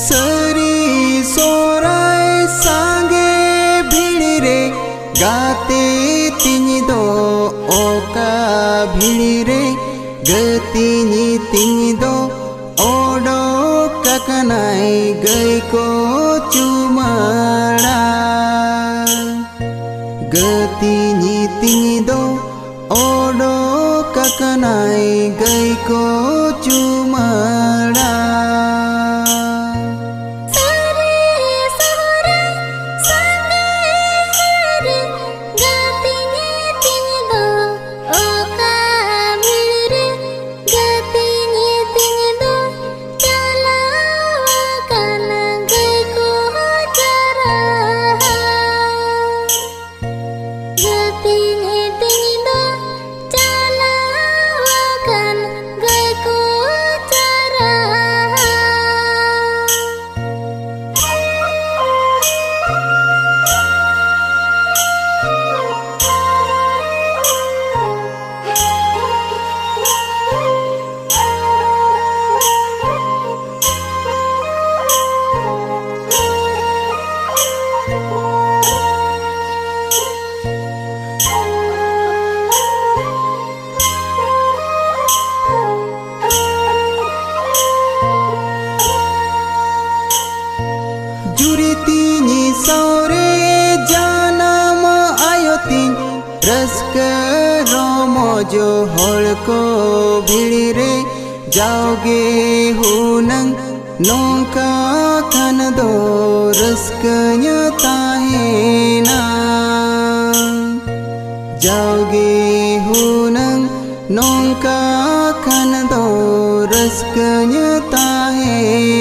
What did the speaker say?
सरी सोराय सांगे भिड़ी रे गाते तिनी दो ओका भिड़ी रे गतिनी तिनी दो ओडो ककनाय गई को चुमाड़ा गतिनी तिनी दो ओडो ककनाय गई को चुमाड़ा जुरितिनी सौरे जानम आयोतिन रस्क रोमोजो हड़को भिड़ी रे जाओगे हुनंग नौका खन दो रस्क ताहेना जाओगे हुनंग नौका खन दो रस्क ताहेना